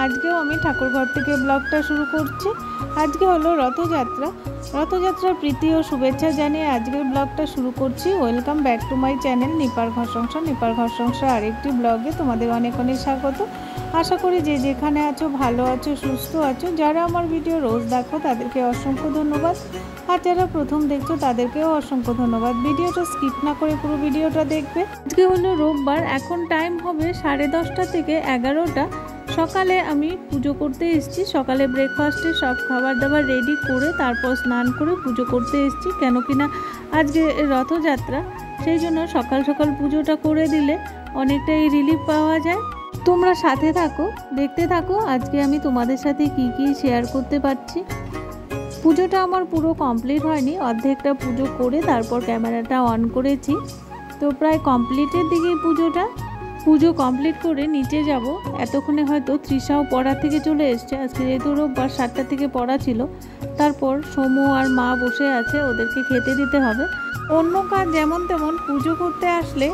আজকেও আমি ঠাকুরঘর থেকে ব্লগটা শুরু করছি। আজকে হলো রথযাত্রা। রথযাত্রার প্রীতি ও শুভেচ্ছা জানিয়ে আজকের ব্লগটা শুরু করছি। Welcome back to my channel নিপার ঘর সংসার। নিপার ঘর সংসার আরেকটি ব্লগে তোমাদের অনেক অনেক স্বাগত। আশা করি যে যেখানে আছো ভালো আছো, সুস্থ আছো। যারা আমার ভিডিও রোজ দেখো তাদেরকে অসংখ্য ধন্যবাদ, আর যারা প্রথম দেখছো তাদেরকেও অসংখ্য ধন্যবাদ। ভিডিওটা স্কিপ না করে পুরো ভিডিওটা দেখবে। আজকে হলো রোববার, এখন টাইম হবে 10:30 থেকে 11টা। সকালে আমি পুজো করতে এসেছি। সকালে ব্রেকফাস্টে সব খাবার দাবার রেডি করে তারপর স্নান করে পুজো করতে এসেছি, কেন কিনা আজকে রথযাত্রা, সেই জন্য সকাল সকাল পুজোটা করে দিলে অনেকটাই রিলিফ পাওয়া যায়। তোমরা সাথে থাকো, দেখতে থাকো আজকে আমি তোমাদের সাথে কি কি শেয়ার করতে পারছি। পুজোটা আমার পুরো কমপ্লিট হয়নি, অর্ধেকটা পুজো করে তারপর ক্যামেরাটা অন করেছি। তো প্রায় কমপ্লিটের দিকেই পুজো কমপ্লিট করে নিচে যাব। এতক্ষণে হয়তো তৃষাও পড়া থেকে চলে এসছে। আজকে যেহেতু রোববার 7টা থেকে পড়া ছিল। তারপর সমু আর মা বসে আছে, ওদেরকে খেতে দিতে হবে। অন্য কাজ যেমন তেমন, পুজো করতে আসলে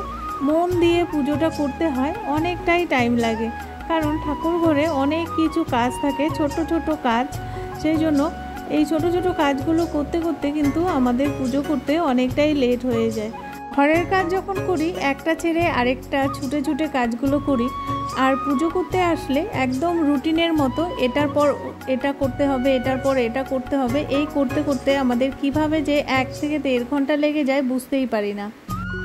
মন দিয়ে পুজোটা করতে হয়, অনেকটাই টাইম লাগে। কারণ ঠাকুর ঘরে অনেক কিছু কাজ থাকে, ছোট ছোট কাজ। সেই জন্য এই ছোট ছোট কাজগুলো করতে করতে কিন্তু আমাদের পুজো করতে অনেকটাই লেট হয়ে যায়। ঘরের কাজ যখন করি একটা ছেড়ে আরেকটা ছুটে ছুটে কাজগুলো করি, আর পুজো করতে আসলে একদম রুটিনের মতো এটার পর এটা করতে হবে, এটার পর এটা করতে হবে। এই করতে করতে আমাদের কিভাবে যে 1 থেকে 1.5 ঘন্টা লেগে যায় বুঝতেই পারি না।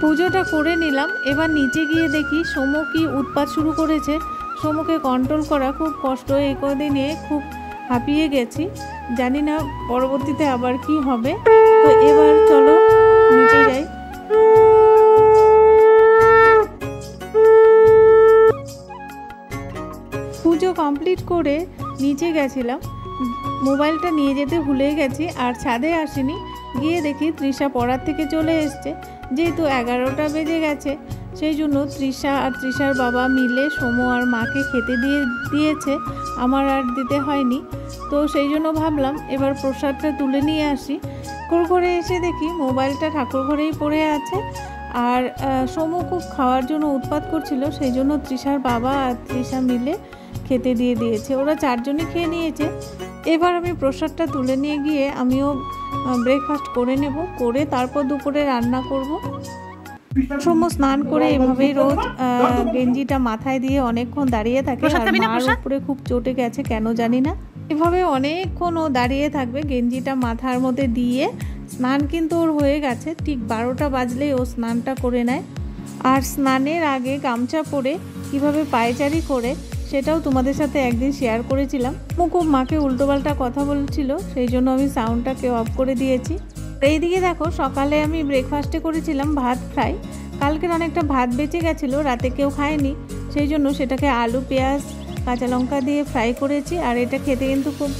পুজোটা করে নিলাম, এবার নিচে গিয়ে দেখি সমু কি উৎপাত শুরু করেছে। সমুকে কন্ট্রোল করা খুব কষ্ট, এই কদিনে খুব হাঁপিয়ে গেছি। জানি না পরবর্তীতে আবার কি হবে। তো এবার চলো নিচে যাই। পুজো কমপ্লিট করে নিচে গেছিলাম, মোবাইলটা নিয়ে যেতে ভুলে গেছি আর ছাদে আসিনি। গিয়ে দেখি তৃষা পড়ার থেকে চলে এসছে। যেহেতু 11টা বেজে গেছে, সেই জন্য তৃষা আর তৃষার বাবা মিলে সমু আর মাকে খেতে দিয়েছে, আমার আর দিতে হয়নি। তো সেই জন্য ভাবলাম এবার প্রসাদটা তুলে নিয়ে আসি। ঠাকুর ঘরে এসে দেখি মোবাইলটা ঠাকুর ঘরেই পড়ে আছে, আর সমু খুব খাওয়ার জন্য উৎপাত করছিল। সেই জন্য তৃষার বাবা আর তৃষা মিলে খেতে দিয়ে দিয়েছে, ওরা 4 জনই খেয়ে নিয়েছে। এবার আমি প্রসাদটা তুলে নিয়ে গিয়ে আমিও ব্রেকফাস্ট করে নেব, করে তারপর দুপুরে রান্না করব। সমু স্নান করে এভাবেই রোজ গেঞ্জিটা মাথায় দিয়ে অনেকক্ষণ দাঁড়িয়ে থাকে, আর মার উপরে খুব চটে গেছে কেন জানি না। এভাবে অনেকক্ষণ ও দাঁড়িয়ে থাকবে গেঞ্জিটা মাথার মধ্যে দিয়ে। স্নান কিন্তু ওর হয়ে গেছে, ঠিক 12টা বাজলেই ও স্নানটা করে নেয়। আর স্নানের আগে গামছা পরে কিভাবে পায়চারি করে সেটাও তোমাদের সাথে একদিন শেয়ার করেছিলাম। খুব মাকে উল্টোপাল্টা কথা বলছিল, সেই জন্য আমি সাউন্ডটাকে অফ করে দিয়েছি। এইদিকে দেখো, সকালে আমি ব্রেকফাস্টে করেছিলাম ভাত ফ্রাই। কালকের অনেকটা ভাত বেঁচে গেছিলো, রাতে কেউ খায়নি, সেই জন্য সেটাকে আলু পেঁয়াজ কাঁচা লঙ্কা দিয়ে ফ্রাই করেছি, আর এটা খেতে কিন্তু খুব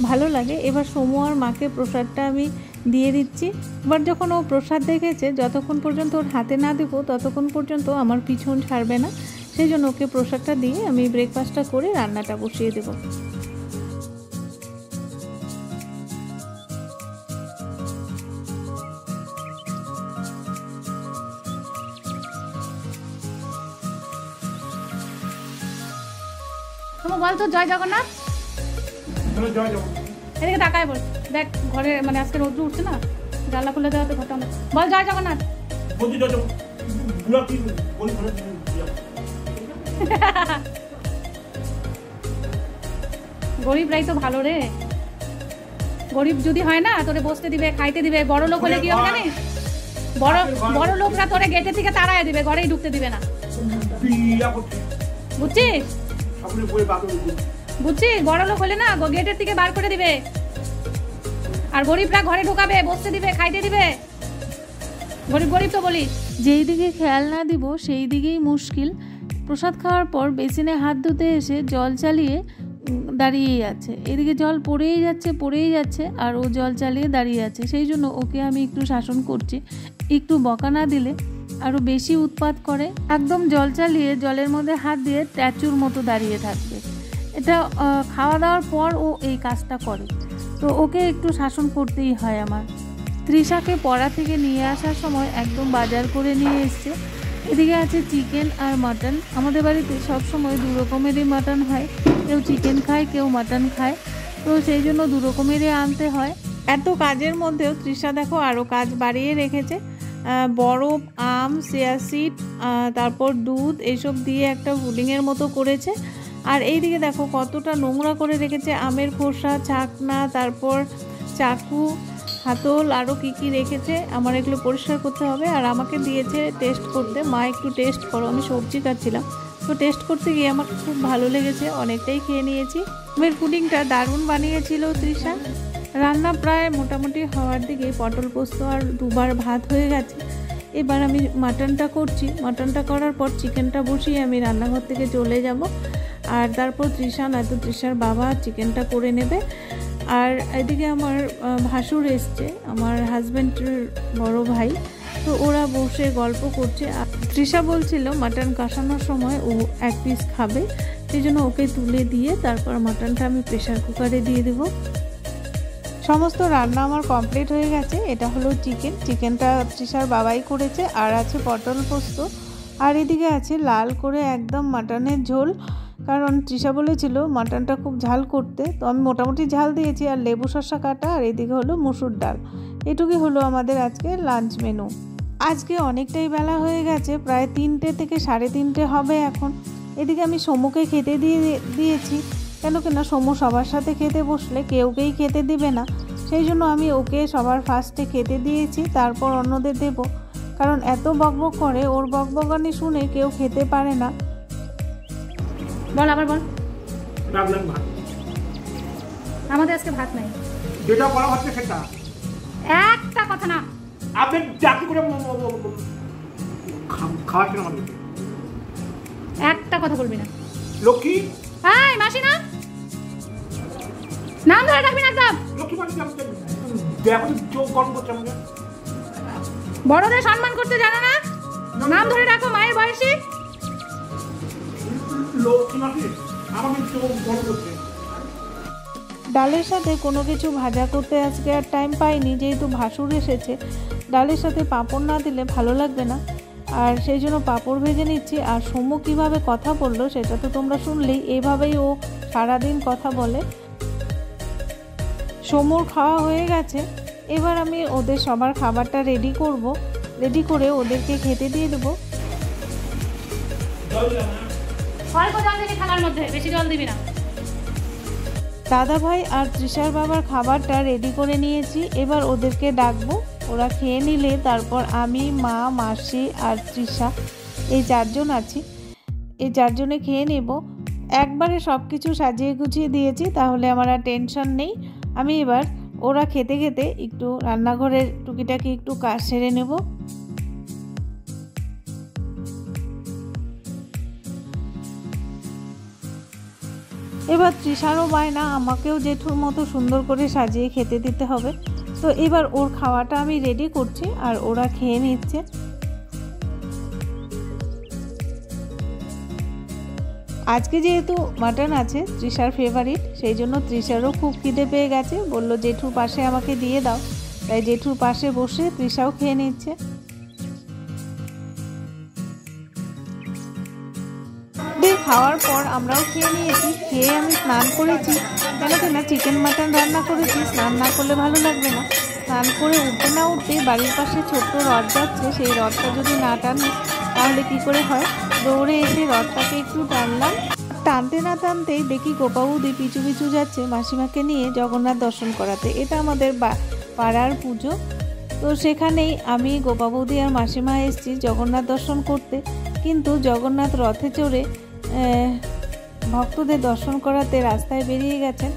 ভালো লাগে। এবার সমু আর মাকে প্রসাদটা আমি দিয়ে দিচ্ছি। এবার যখন ও প্রসাদ দেখেছে, যতক্ষণ পর্যন্ত ওর হাতে না দেবো ততক্ষণ পর্যন্ত আমার পিছন ছাড়বে না। সেই জন্য ওকে প্রসাদটা দিয়ে আমি ব্রেকফাস্টটা করে রান্নাটা বসিয়ে দেবো। বল তো জয় জগন্নাথ, এদিকে তাকায় বল। দেখ ঘরে মানে আজকে রোদ্র উঠছে না, জানলা খুলে দেওয়াতে ঘরটা বল জয় জগন্নাথ। গরিবরাই তো ভালো রে, গরিব যদি হয় না তোরে বসতে দিবে, খাইতে দিবে। বড় লোক হলে কি হবে জানিস, বড় লোকরা তোরে গেটে থেকে তাড়ায় দিবে, ঘরেই ঢুকতে দিবে না, বুঝছিস? বুঝছিস, বড় লোক হলে না গেটের থেকে বার করে দিবে, আর গরিবরা ঘরে ঢোকাবে, বসতে দিবে, খাইতে দিবে। গরিব গরিব তো বলিস। যেই দিকে খেয়াল না দিব সেই দিকেই মুশকিল। প্রসাদ খাওয়ার পর বেসিনে হাত ধুতে এসে জল চালিয়ে দাঁড়িয়েই আছে, এদিকে জল পড়েই যাচ্ছে, আর ও জল চালিয়ে দাঁড়িয়ে আছে। সেই জন্য ওকে আমি একটু শাসন করছি, একটু বকা না দিলে আরও বেশি উৎপাত করে। একদম জল চালিয়ে জলের মধ্যে হাত দিয়ে স্ট্যাচুর মতো দাঁড়িয়ে থাকবে। এটা খাওয়া দাওয়ার পর ও এই কাজটা করে, তো ওকে একটু শাসন করতেই হয় আমার। তৃষাকে পড়া থেকে নিয়ে আসার সময় একদম বাজার করে নিয়ে এসছে। এদিকে আছে চিকেন আর মাটন। আমাদের বাড়িতে সব সময় 2 রকমেরই মাটন হয়, কেউ চিকেন খায়, কেউ মাটন খায়, তো সেই জন্য দু রকমেরই আনতে হয়। এত কাজের মধ্যেও তৃষা দেখো আরও কাজ বাড়িয়ে রেখেছে। বরফ, আম, চিয়া সিড, তারপর দুধ এইসব দিয়ে একটা পুডিংয়ের মতো করেছে। আর এইদিকে দেখো কতটা নোংরা করে রেখেছে, আমের খোসা, ছাকনা, তারপর চাকু, হাতল, আরও কী কী রেখেছে। আমার এগুলো পরিষ্কার করতে হবে। আর আমাকে দিয়েছে টেস্ট করতে, মা একটু টেস্ট করো। আমি সবজি কাটছিলাম, তো টেস্ট করতে গিয়ে আমার খুব ভালো লেগেছে, অনেকটাই খেয়ে নিয়েছি। আমের পুডিংটা দারুণ বানিয়েছিল তৃষা। রান্না প্রায় মোটামুটি হওয়ার দিকে, পটল পোস্ত আর দুবার ভাত হয়ে গেছে। এবার আমি মাটনটা করছি। মাটনটা করার পর চিকেনটা বসিয়ে আমি রান্নাঘর থেকে চলে যাব। আর তারপর তৃষা নয়তো তৃষার বাবা চিকেনটা করে নেবে। আর এদিকে আমার ভাসুর এসছে, আমার হাজব্যান্ডের বড় ভাই, তো ওরা বসে গল্প করছে। আর তৃষা বলছিল মাটন কষানোর সময় ও এক পিস খাবে, সেই জন্য ওকে তুলে দিয়ে তারপর মাটনটা আমি প্রেশার কুকারে দিয়ে দেবো। সমস্ত রান্না আমার কমপ্লিট হয়ে গেছে। এটা হলো চিকেনটা তৃষার বাবাই করেছে। আর আছে পটল পোস্ত, আর এদিকে আছে লাল করে একদম মাটনের ঝোল, কারণ তৃষা বলেছিল মাটনটা খুব ঝাল করতে, তো আমি মোটামুটি ঝাল দিয়েছি। আর লেবু শসা কাটা, আর এদিকে হলো মুসুর ডাল। এটুকুই হলো আমাদের আজকে লাঞ্চ মেনু। আজকে অনেকটাই বেলা হয়ে গেছে, প্রায় 3টে থেকে 3:30 হবে এখন। এদিকে আমি সমুকে খেতে দিয়েছি, কেন কিনা সমু সবার সাথে খেতে বসলে কেউকেই খেতে দিবে না, সেই জন্য আমি ওকে সবার ফার্স্টে খেতে দিয়েছি, তারপর অন্যদের দেব। কারণ এত বকবক করে, ওর বকবকানি শুনে কেউ খেতে পারে না। বল আবার বল। ডাবলাম ভাত, আমাদের আজকে ভাত নাই। যেটা বলা হচ্ছে সেটা একটা কথা না, আপনি জাতি করে খাওয়াচ্ছেন আমাদের। একটা কথা বলবি না। লক্ষ্মী, হাই মাসি না, নাম ধরে ডাকবি না একদম। লক্ষ্মী মানে দেখো চোখ গরম করছে আমাকে। বড়দের সম্মান করতে জানো না, নাম ধরে ডাকো মায়ের বয়সী। লক্ষ্মী মানে আমাকে চোখ গরম করছে। ডালের সাথে কোনো কিছু ভাজা করতে আজকে আর টাইম পাইনি, যেহেতু ভাসুর এসেছে। ডালের সাথে পাঁপড় না দিলে ভালো লাগবে না, আর সেই জন্য পাঁপড় ভেজে নিচ্ছি। আর সমু কীভাবে কথা বললো সেটা তো তোমরা শুনলেই, এইভাবেই ও সারাদিন কথা বলে। সমুর খাওয়া হয়ে গেছে, এবার আমি ওদের সবার খাবারটা রেডি করব। রেডি করে ওদেরকে খেতে দিয়ে দেবো। অল্প জল দিবি থালার মধ্যে, বেশি জল দিবি না। দাদা ভাই আর তৃষার বাবার খাবারটা রেডি করে নিয়েছি, এবার ওদেরকে ডাকবো। ওরা খেয়ে নিলে তারপর আমি, মা, মাসি আর তৃষা, এই 4 জন আছি, এই 4 জনে খেয়ে নেব। একবারে সব কিছু সাজিয়ে গুছিয়ে দিয়েছি, তাহলে আমার আর টেনশন নেই। আমি এবার ওরা খেতে খেতে একটু রান্নাঘরের টুকিটাকি একটু কাজ সেরে নেব। এবার তৃষারও বায়না আমাকেও জেঠুর মতো সুন্দর করে সাজিয়ে খেতে দিতে হবে, তো এবার ওর খাওয়াটা আমি রেডি করছি আর ওরা খেয়ে নিচ্ছে। আজকে যেহেতু মাটন আছে, তৃষার ফেভারিট, সেই জন্য তৃষারও খুব খিদে পেয়ে গেছে। বলল জেঠুর পাশে আমাকে দিয়ে দাও, তাই জেঠুর পাশে বসে তৃষাও খেয়ে নিচ্ছে। খাওয়ার পর আমরাও খেয়ে নিয়েছি। খেয়ে আমি স্নান করেছি, কেন কিনা চিকেন মাটন রান্না করেছি, স্নান না করলে ভালো লাগবে না। স্নান করে উঠতে না উঠতেই বাড়ির পাশে ছোট্ট রথ যাচ্ছে, সেই রথটা যদি না টানি তাহলে কি করে হয়। দৌড়ে এসে রথটাকে একটু টানলাম। টানতে না টানতেই দেখি গোপাবুদি পিছু পিছু যাচ্ছে মাসিমাকে নিয়ে জগন্নাথ দর্শন করাতে। এটা আমাদের পাড়ার পুজো, তো সেখানেই আমি, গোপাবুদি আর মাসিমা এসেছি জগন্নাথ দর্শন করতে। কিন্তু জগন্নাথ রথে চড়ে ভক্তদের দর্শন করাতে রাস্তায় বেরিয়ে গেছেন,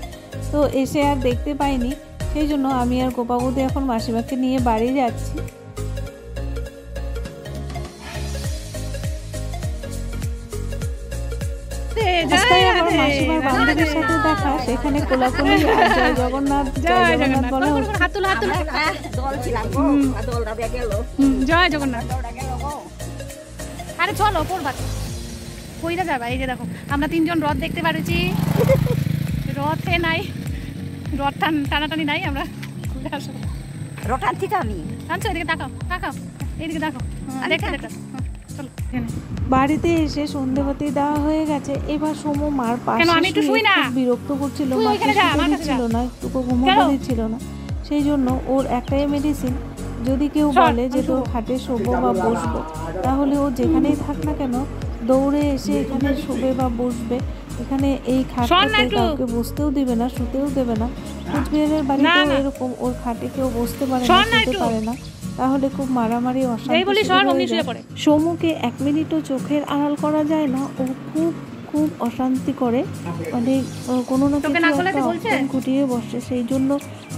তো এসে আর দেখতে পাইনি। সেই জন্য আমি আর গোপাবুদি এখন মাসিমাকে নিয়ে বাড়ি যাচ্ছি। মাসিমার বান্ধবীর সাথে দেখা, সেখানে কোলাকুলি আর জয় জগন্নাথ বলা হচ্ছে। জয় জগন্নাথ। আরে চলো করবা, কইরা যাবা। এই যে দেখো আমরা 3 জন রথ দেখতে পারেছি, রথে নাই, রথ টানাটানি নাই, আমরা ঘুরে আসো। রথ আনছি তো আমি, আনছো, এদিকে তাকাও, তাকাও, এইদিকে দেখো, দেখো দেখো, চলো এখানে। বাড়িতে এসে সন্ধেবাতি দেওয়া হয়ে গেছে। এবার সোমু মার পাশে কেন, আমি একটু শুয়ে শুই না? খুব বিরক্ত করছিল, তুই মাকে ওইখানে যা, শুতে আমার কাছে দিচ্ছিল যা। না, একটুকু ঘুমোতে কেন? দিচ্ছিল না। সেই জন্য ওর একটাই মেডিসিন, যদি কেউ সর, বলে যে আমি তোর শুবো। খাটে শোবো বা বসবো, তাহলে ও যেখানেই থাক না কেন দৌড়ে এসে এখানে শোবে বা বসবে। এখানে এই শোন না খাটটাতে একটু। কাউকে বসতেও দিবে না, শুতেও দেবে না। কুচবিহারের বাড়িতেও না। এরকম, ওর খাটে কেউ বসতে পারে না, শোন না শুতে একটু। পারে না, তাহলে খুব মারামারি যেই অশান্তি বলি শুরু সর, হয়ে অমনি যায়। শুয়ে পড়ে। সমুকে 1 মিনিটও চোখের আড়াল করা যায় না, ও খুব খুব অশান্তি করে, মানে কোনো না তোকে কিছু না একটা খোলাতে বলছে? অপশন খুঁটিয়ে বসে। সেই জন্য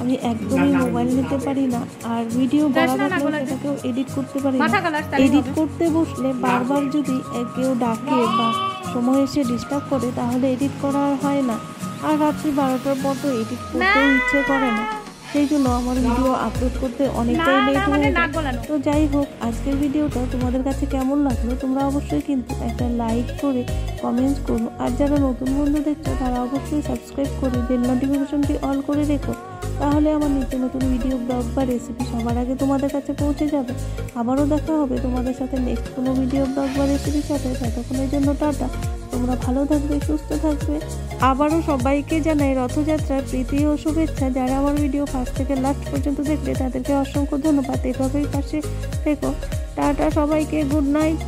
আমি একদমই মোবাইল নিতে পারি না, আর ভিডিও যাস করা না, না থাকলেও খোলাতে। সেটাকেও এডিট করতে পারি না। মাথা কালাস তাহলে এডিট হবে। করতে বসলে বারবার যদি কেউ ডাকে বা সময় এসে ডিস্টার্ব করে, তাহলে এডিট করা আর হয় না। আর রাত্রি 12টার পর তো এডিট করতেও ইচ্ছে করে না, সেই জন্য আমার ভিডিও আপলোড করতে অনেকটাই না, লেট না, মানে হয়ে নাক যায়। গলানো। তো যাই হোক, আজকের ভিডিওটা তোমাদের কাছে কেমন লাগলো তোমরা অবশ্যই কিন্তু একটা লাইক করে কমেন্টস করো। আর যারা নতুন বন্ধু দেখছো তারা অবশ্যই সাবস্ক্রাইব করে বেল নোটিফিকেশনটি অল করে রেখো, তাহলে আমার নিত্য নতুন ভিডিও, ব্লগ বা রেসিপি সবার আগে তোমাদের কাছে পৌঁছে যাবে। আবারও দেখা হবে তোমাদের সাথে নেক্সট কোনো ভিডিও, ব্লগ বা রেসিপির সাথে। ততক্ষণের জন্য টাটা, তোমরা ভালো থাকবে, সুস্থ থাকবে। আবারও সবাইকে জানাই রথযাত্রার প্রীতি ও শুভেচ্ছা। যারা আমার ভিডিও ফার্স্ট থেকে লাস্ট পর্যন্ত দেখলে তাদেরকে অসংখ্য ধন্যবাদ। এভাবেই পাশে থেকো। টাটা সবাইকে, গুড নাইট।